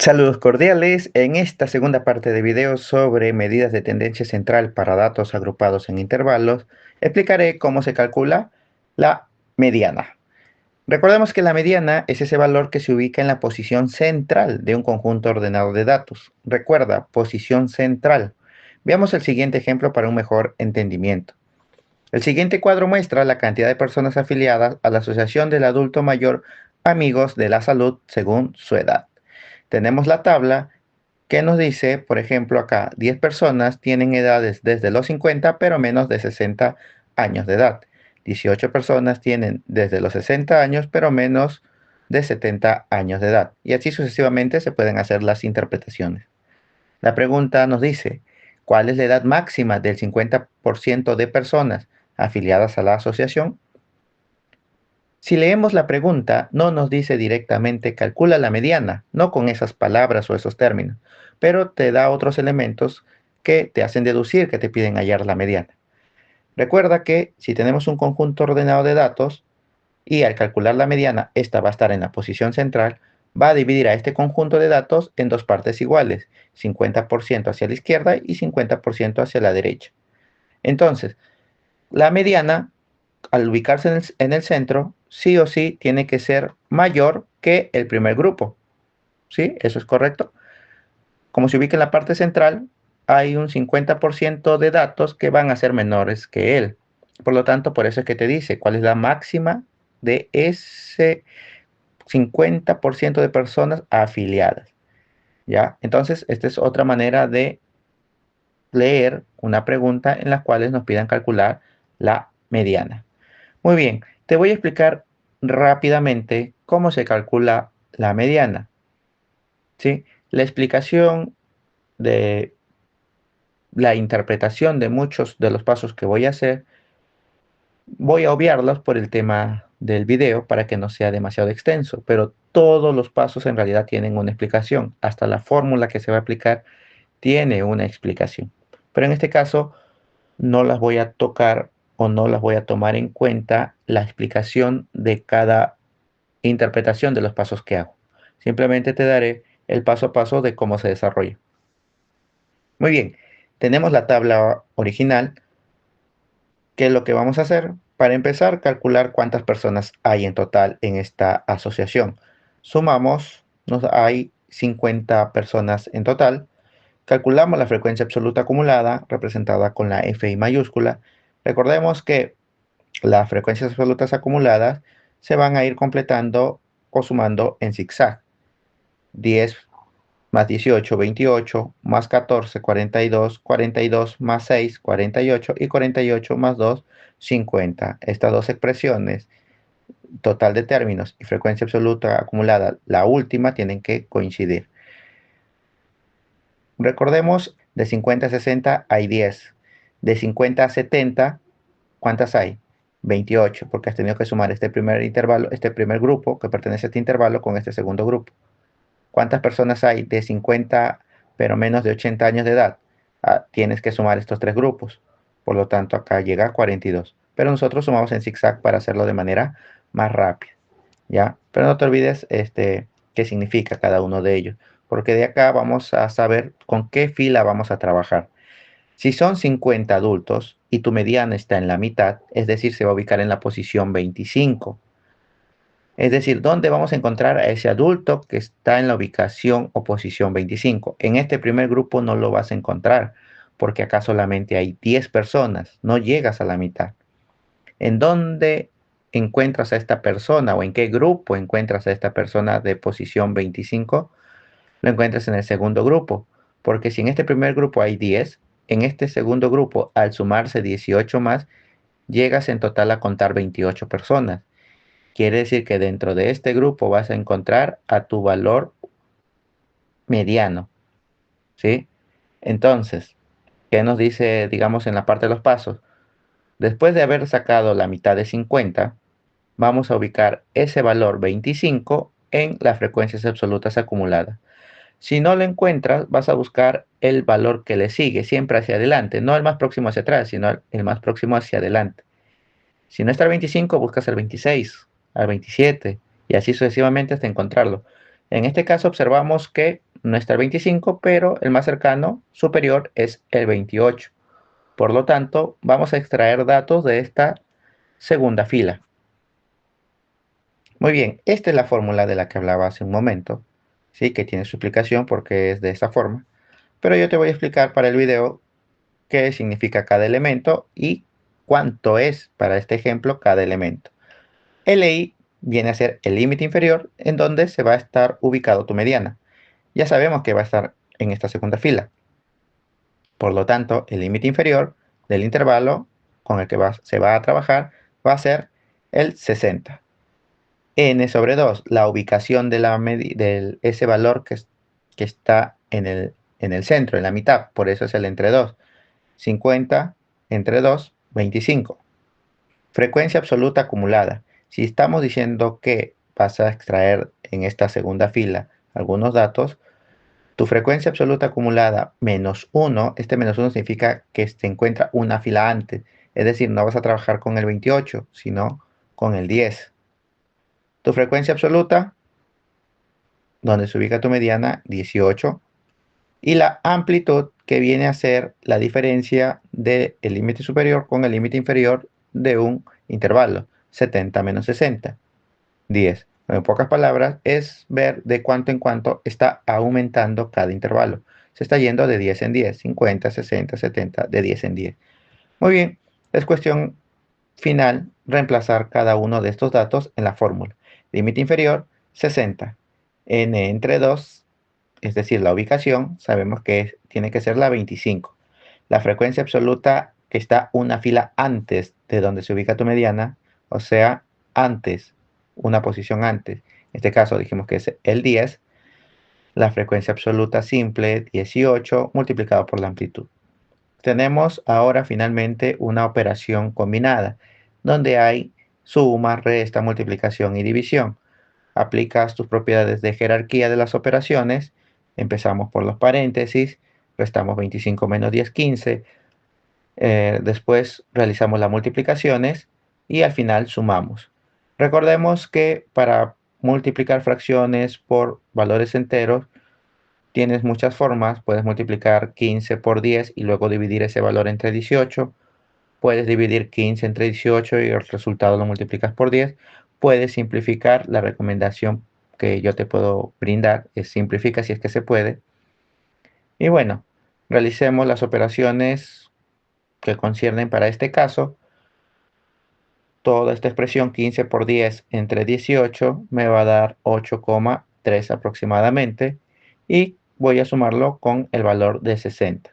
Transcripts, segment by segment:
Saludos cordiales. En esta segunda parte de video sobre medidas de tendencia central para datos agrupados en intervalos, explicaré cómo se calcula la mediana. Recordemos que la mediana es ese valor que se ubica en la posición central de un conjunto ordenado de datos. Recuerda, posición central. Veamos el siguiente ejemplo para un mejor entendimiento. El siguiente cuadro muestra la cantidad de personas afiliadas a la Asociación del Adulto Mayor Amigos de la Salud según su edad. Tenemos la tabla que nos dice, por ejemplo, acá 10 personas tienen edades desde los 50 pero menos de 60 años de edad. 18 personas tienen desde los 60 años pero menos de 70 años de edad. Y así sucesivamente se pueden hacer las interpretaciones. La pregunta nos dice, ¿cuál es la edad máxima del 50% de personas afiliadas a la asociación? Si leemos la pregunta, no nos dice directamente calcula la mediana, no con esas palabras o esos términos, pero te da otros elementos que te hacen deducir que te piden hallar la mediana. Recuerda que si tenemos un conjunto ordenado de datos y al calcular la mediana, esta va a estar en la posición central, va a dividir a este conjunto de datos en dos partes iguales, 50% hacia la izquierda y 50% hacia la derecha. Entonces, la mediana al ubicarse en el centro, sí o sí tiene que ser mayor que el primer grupo. ¿Sí? Eso es correcto. Como se ubica en la parte central, hay un 50% de datos que van a ser menores que él. Por lo tanto, por eso es que te dice cuál es la máxima de ese 50% de personas afiliadas. ¿Ya? Entonces, esta es otra manera de leer una pregunta en la cual nos pidan calcular la mediana. Muy bien, te voy a explicar rápidamente cómo se calcula la mediana. ¿Sí? La explicación de la interpretación de muchos de los pasos que voy a hacer, voy a obviarlos por el tema del video para que no sea demasiado extenso, pero todos los pasos en realidad tienen una explicación. Hasta la fórmula que se va a aplicar tiene una explicación. Pero en este caso no las voy a tocar o no las voy a tomar en cuenta la explicación de cada interpretación de los pasos que hago. Simplemente te daré el paso a paso de cómo se desarrolla. Muy bien, tenemos la tabla original. ¿Qué es lo que vamos a hacer? Para empezar, calcular cuántas personas hay en total en esta asociación. Sumamos, hay 50 personas en total. Calculamos la frecuencia absoluta acumulada, representada con la FI mayúscula. Recordemos que las frecuencias absolutas acumuladas se van a ir completando o sumando en zigzag. 10 más 18, 28, más 14, 42, 42 más 6, 48 y 48 más 2, 50. Estas dos expresiones, total de términos y frecuencia absoluta acumulada, la última, tienen que coincidir. Recordemos, de 50 a 60 hay 10. De 50 a 70, ¿cuántas hay? 28, porque has tenido que sumar este primer intervalo, este primer grupo que pertenece a este intervalo con este segundo grupo. ¿Cuántas personas hay de 50 pero menos de 80 años de edad? Tienes que sumar estos tres grupos. Por lo tanto, acá llega a 42. Pero nosotros sumamos en zigzag para hacerlo de manera más rápida. ¿Ya? Pero no te olvides qué significa cada uno de ellos. Porque de acá vamos a saber con qué fila vamos a trabajar. Si son 50 adultos y tu mediana está en la mitad, es decir, se va a ubicar en la posición 25. Es decir, ¿dónde vamos a encontrar a ese adulto que está en la ubicación o posición 25? En este primer grupo no lo vas a encontrar, porque acá solamente hay 10 personas, no llegas a la mitad. ¿En dónde encuentras a esta persona o en qué grupo encuentras a esta persona de posición 25? Lo encuentras en el segundo grupo, porque si en este primer grupo hay 10, en este segundo grupo, al sumarse 18 más, llegas en total a contar 28 personas. Quiere decir que dentro de este grupo vas a encontrar a tu valor mediano, ¿sí? Entonces, ¿qué nos dice, digamos, en la parte de los pasos? Después de haber sacado la mitad de 50, vamos a ubicar ese valor 25 en las frecuencias absolutas acumuladas. Si no lo encuentras, vas a buscar el valor que le sigue, siempre hacia adelante, no el más próximo hacia atrás, sino el más próximo hacia adelante. Si no está el 25, buscas el 26, al 27 y así sucesivamente hasta encontrarlo. En este caso observamos que no está el 25, pero el más cercano superior es el 28. Por lo tanto, vamos a extraer datos de esta segunda fila. Muy bien, esta es la fórmula de la que hablaba hace un momento, ¿sí? Que tiene su explicación porque es de esta forma. Pero yo te voy a explicar para el video qué significa cada elemento y cuánto es para este ejemplo cada elemento. LI viene a ser el límite inferior en donde se va a estar ubicado tu mediana. Ya sabemos que va a estar en esta segunda fila. Por lo tanto, el límite inferior del intervalo con el que se va a trabajar va a ser el 60. N sobre 2, la ubicación de ese valor que está en el centro, en la mitad, por eso es el entre 2. 50 entre 2, 25. Frecuencia absoluta acumulada. Si estamos diciendo que vas a extraer en esta segunda fila algunos datos, tu frecuencia absoluta acumulada menos 1, este menos 1 significa que se encuentra una fila antes. Es decir, no vas a trabajar con el 28, sino con el 10. Tu frecuencia absoluta, donde se ubica tu mediana, 18. Y la amplitud, que viene a ser la diferencia del límite superior con el límite inferior de un intervalo, 70 menos 60, 10. En pocas palabras, es ver de cuánto en cuánto está aumentando cada intervalo. Se está yendo de 10 en 10, 50, 60, 70, de 10 en 10. Muy bien, es cuestión final reemplazar cada uno de estos datos en la fórmula. Límite inferior, 60. N entre 2, es decir, la ubicación, sabemos que tiene que ser la 25. La frecuencia absoluta que está una fila antes de donde se ubica tu mediana, o sea, antes, una posición antes. En este caso dijimos que es el 10. La frecuencia absoluta simple, 18, multiplicado por la amplitud. Tenemos ahora finalmente una operación combinada, donde hay suma, resta, multiplicación y división. Aplicas tus propiedades de jerarquía de las operaciones. Empezamos por los paréntesis, restamos 25 menos 10, 15. Después realizamos las multiplicaciones y al final sumamos. Recordemos que para multiplicar fracciones por valores enteros, tienes muchas formas. Puedes multiplicar 15 por 10 y luego dividir ese valor entre 18. Puedes dividir 15 entre 18 y el resultado lo multiplicas por 10. Puedes simplificar. La recomendación que yo te puedo brindar es simplifica si es que se puede. Y bueno, realicemos las operaciones que conciernen para este caso. Toda esta expresión 15 por 10 entre 18 me va a dar 8,3 aproximadamente. Y voy a sumarlo con el valor de 60.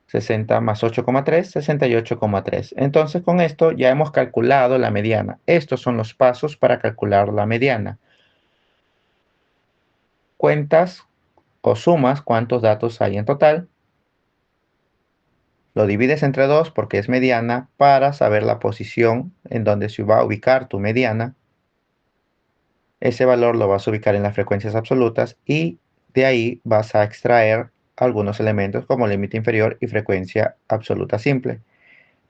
60 más 8,3, 68,3. Entonces con esto ya hemos calculado la mediana. Estos son los pasos para calcular la mediana. Cuentas o sumas cuántos datos hay en total. Lo divides entre 2 porque es mediana para saber la posición en donde se va a ubicar tu mediana. Ese valor lo vas a ubicar en las frecuencias absolutas y de ahí vas a extraer algunos elementos como límite inferior y frecuencia absoluta simple.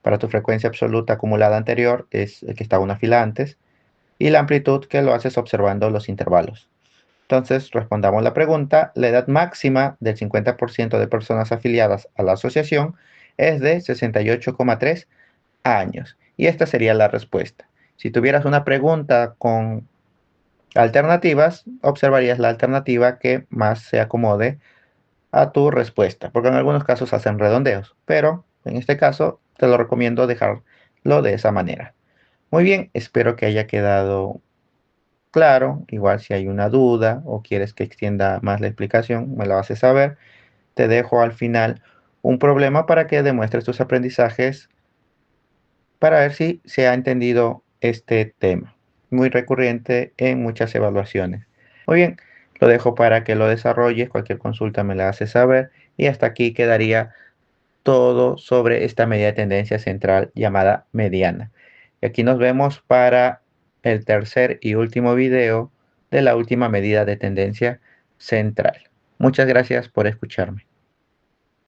Para tu frecuencia absoluta acumulada anterior es el que está una fila antes, y la amplitud que lo haces observando los intervalos. Entonces, respondamos la pregunta. La edad máxima del 50% de personas afiliadas a la asociación es de 68,3 años. Y esta sería la respuesta. Si tuvieras una pregunta con alternativas, observarías la alternativa que más se acomode a tu respuesta, porque en algunos casos hacen redondeos, pero en este caso te lo recomiendo dejarlo de esa manera. Muy bien, espero que haya quedado claro. Igual si hay una duda o quieres que extienda más la explicación, me lo haces saber. Te dejo al final un problema para que demuestres tus aprendizajes para ver si se ha entendido este tema, muy recurrente en muchas evaluaciones. Muy bien, lo dejo para que lo desarrolles. Cualquier consulta me la haces saber y hasta aquí quedaría todo sobre esta medida de tendencia central llamada mediana. Y aquí nos vemos para el tercer y último video de la última medida de tendencia central. Muchas gracias por escucharme.